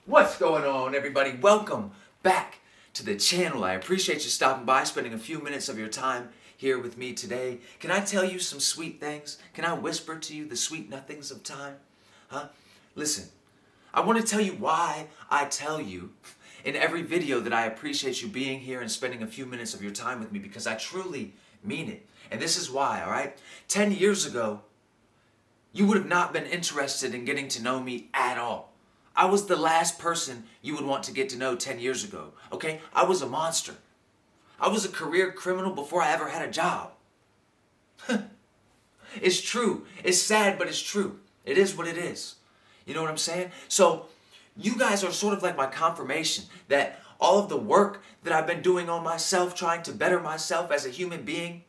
What's going on, everybody? Welcome back to the channel. I appreciate you stopping by, spending a few minutes of your time here with me today. Can I tell you some sweet things? Can I whisper to you the sweet nothings of time? Huh? Listen, I want to tell you why I tell you in every video that I appreciate you being here and spending a few minutes of your time with me, because I truly mean it. And this is why, all right? 10 years ago, you would have not been interested in getting to know me at all. I was the last person you would want to get to know 10 years ago, okay? I was a monster. I was a career criminal before I ever had a job. It's true. It's sad, but it's true. It is what it is. You know what I'm saying? So you guys are sort of like my confirmation that all of the work that I've been doing on myself, trying to better myself as a human being,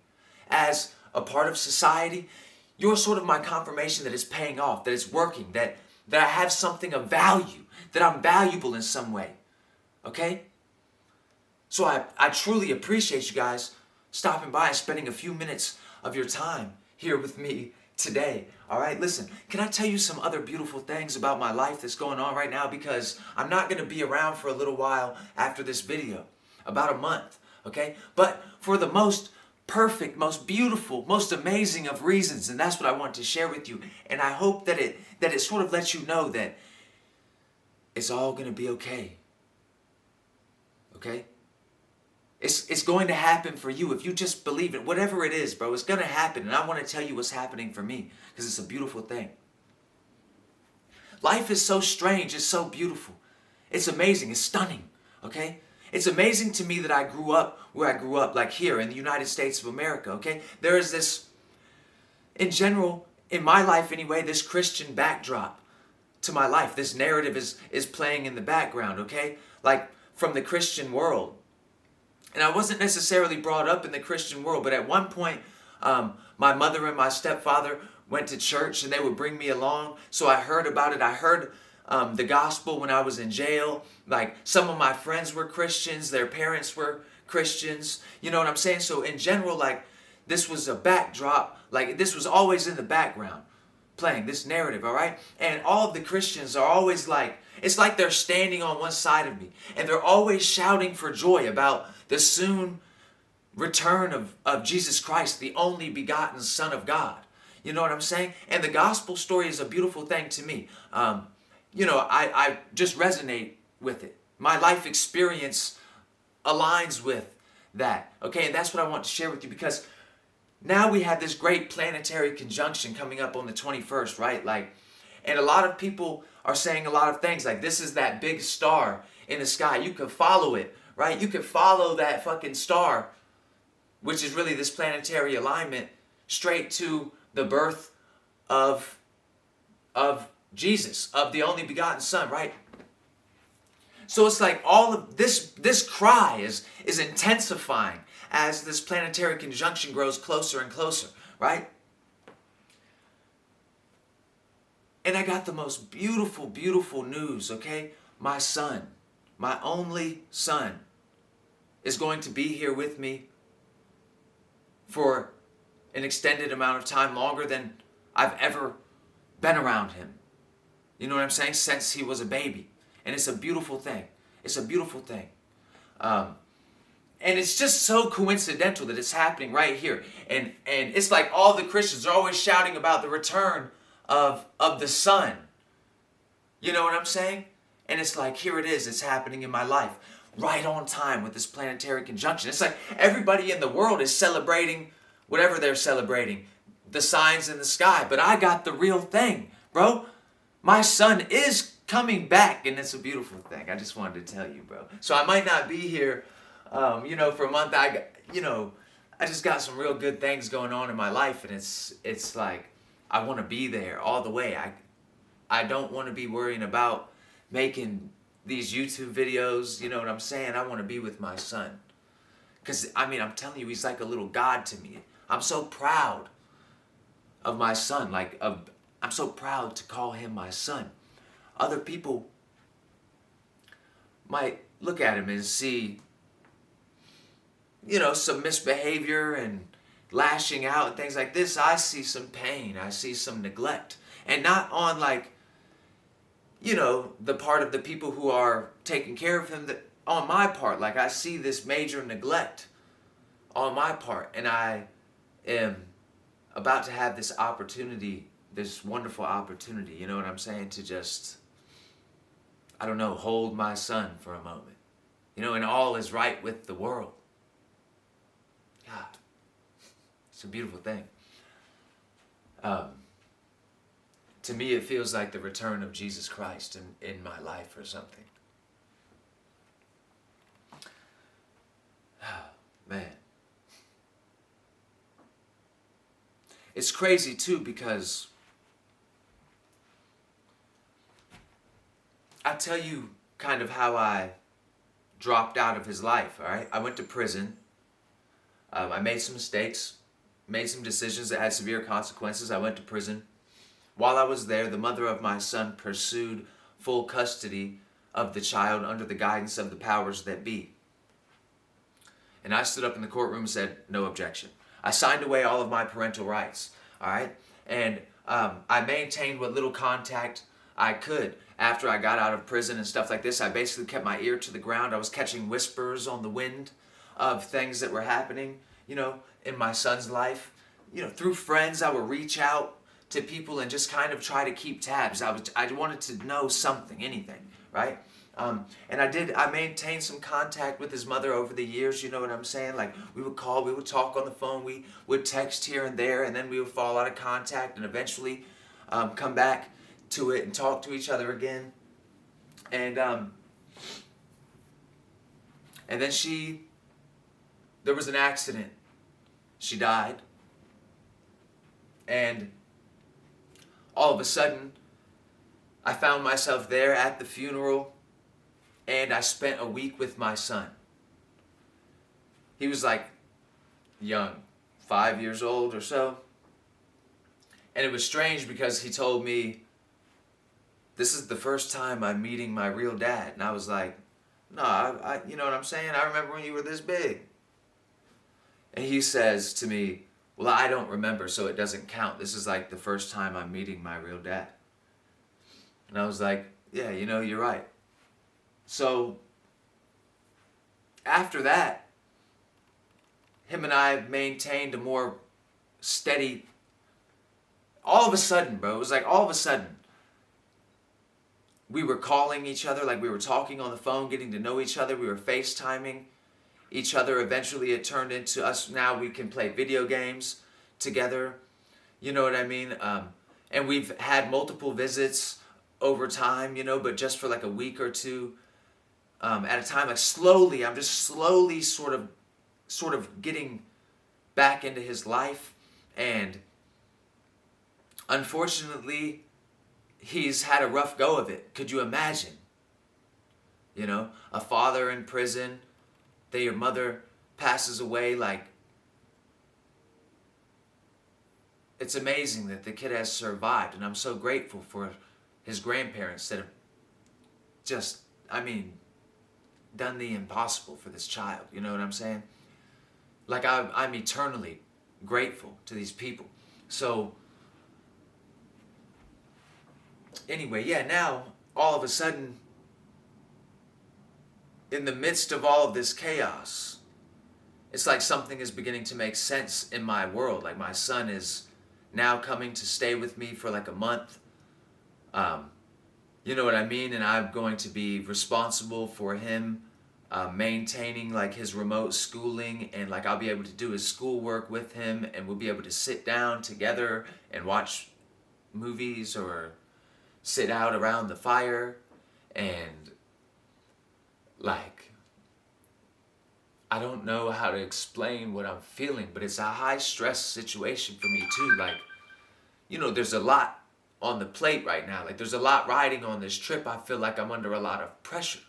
as a part of society, you're sort of my confirmation that it's paying off, that it's working, that I have something of value, that I'm valuable in some way. Okay? So I truly appreciate you guys stopping by and spending a few minutes of your time here with me today. All right, listen, can I tell you some other beautiful things about my life that's going on right now? Because I'm not going to be around for a little while after this video, about a month, okay? But for the most perfect, most beautiful, most amazing of reasons, and that's what I want to share with you. And I hope that it sort of lets you know that it's all going to be okay. Okay? It's going to happen for you if you just believe it. Whatever it is, bro, it's going to happen. And I want to tell you what's happening for me, because it's a beautiful thing. Life is so strange. It's so beautiful. It's amazing. It's stunning. Okay? It's amazing to me that I grew up where I grew up, like here in the United States of America, okay? There is this, in general, in my life anyway, this Christian backdrop to my life. This narrative is playing in the background, okay? Like from the Christian world. And I wasn't necessarily brought up in the Christian world, but at one point, my mother and my stepfather went to church and they would bring me along. So I heard about it. I heard the gospel when I was in jail. Like some of my friends were Christians, their parents were Christians. You know what I'm saying? So in general, like this was a backdrop. Like this was always in the background playing this narrative, all right? And all of the Christians are always like, it's like they're standing on one side of me and they're always shouting for joy about the soon return of Jesus Christ, the only begotten Son of God. You know what I'm saying? And the gospel story is a beautiful thing to me. I just resonate with it. My life experience aligns with that. Okay, and that's what I want to share with you, because now we have this great planetary conjunction coming up on the 21st, right? Like, and a lot of people are saying a lot of things like this is that big star in the sky. You can follow it, right? You can follow that fucking star, which is really this planetary alignment, straight to the birth of Jesus, of the only begotten Son, right? So it's like all of this cry is intensifying as this planetary conjunction grows closer and closer, right? And I got the most beautiful, beautiful news, okay? My son, my only son, is going to be here with me for an extended amount of time, longer than I've ever been around him. You know what I'm saying? Since he was a baby. And it's a beautiful thing. It's a beautiful thing. And it's just so coincidental that it's happening right here. And it's like all the Christians are always shouting about the return of the Son. You know what I'm saying? And it's like, here it is. It's happening in my life. Right on time with this planetary conjunction. It's like everybody in the world is celebrating whatever they're celebrating. The signs in the sky. But I got the real thing, bro. My son is coming back, and it's a beautiful thing. I just wanted to tell you, bro. So I might not be here, for a month. I just got some real good things going on in my life, and it's like I want to be there all the way. I don't want to be worrying about making these YouTube videos. You know what I'm saying? I want to be with my son, because I'm telling you, he's like a little god to me. I'm so proud of my son. I'm so proud to call him my son. Other people might look at him and see, some misbehavior and lashing out and things like this. I see some pain. I see some neglect. And not on like the part of the people who are taking care of him, that on my part, like I see this major neglect on my part, and I am about to have this opportunity, this wonderful opportunity, you know what I'm saying, to just, I don't know, hold my son for a moment, and all is right with the world. God, it's a beautiful thing. To me, it feels like the return of Jesus Christ in my life or something. Man. It's crazy too, because I tell you kind of how I dropped out of his life, all right? I went to prison. I made some mistakes, made some decisions that had severe consequences. I went to prison. While I was there, the mother of my son pursued full custody of the child under the guidance of the powers that be. And I stood up in the courtroom and said, no objection. I signed away all of my parental rights, all right? And I maintained what little contact I could after I got out of prison and stuff like this. I basically kept my ear to the ground. I was catching whispers on the wind of things that were happening, in my son's life. Through friends, I would reach out to people and just kind of try to keep tabs. I wanted to know something, anything, right? And I maintained some contact with his mother over the years, you know what I'm saying? Like, we would call, we would talk on the phone, we would text here and there, and then we would fall out of contact and eventually come back to it and talk to each other again. And then there was an accident. She died. And all of a sudden, I found myself there at the funeral, and I spent a week with my son. He was like young, 5 years old or so. And it was strange because he told me, this is the first time I'm meeting my real dad. And I was like, no, I you know what I'm saying? I remember when you were this big. And he says to me, well, I don't remember, so it doesn't count. This is like the first time I'm meeting my real dad. And I was like, yeah, you're right. So after that, him and I maintained a more steady, all of a sudden, bro, it was like all of a sudden, we were calling each other, like we were talking on the phone, getting to know each other, we were FaceTiming each other. Eventually it turned into us, now we can play video games together, you know what I mean? And we've had multiple visits over time, but just for like a week or two at a time. Like slowly, I'm just slowly sort of getting back into his life. And unfortunately, he's had a rough go of it. Could you imagine? A father in prison, then your mother passes away. Like, it's amazing that the kid has survived, and I'm so grateful for his grandparents that have just, done the impossible for this child. You know what I'm saying? Like, I'm eternally grateful to these people. So, anyway, yeah, now, all of a sudden, in the midst of all of this chaos, it's like something is beginning to make sense in my world. Like, my son is now coming to stay with me for like a month. You know what I mean? And I'm going to be responsible for him maintaining like his remote schooling, and like I'll be able to do his schoolwork with him, and we'll be able to sit down together and watch movies or sit out around the fire. And like, I don't know how to explain what I'm feeling, but it's a high stress situation for me too. Like, there's a lot on the plate right now. Like, there's a lot riding on this trip. I feel like I'm under a lot of pressure.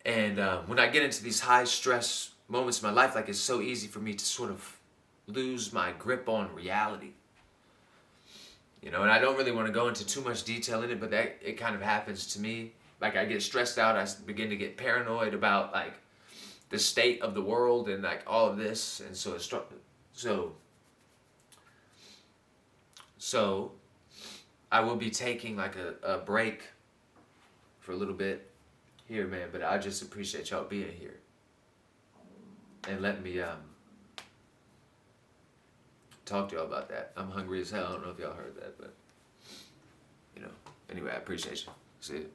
And when I get into these high stress moments in my life, like, it's so easy for me to sort of lose my grip on reality. And I don't really want to go into too much detail in it, but it kind of happens to me. Like, I get stressed out, I begin to get paranoid about like the state of the world and like all of this. And so I will be taking like a break for a little bit here, man. But I just appreciate y'all being here and letting me talk to y'all about that. I'm hungry as hell. I don't know if y'all heard that, but you know. Anyway, I appreciate you. See you.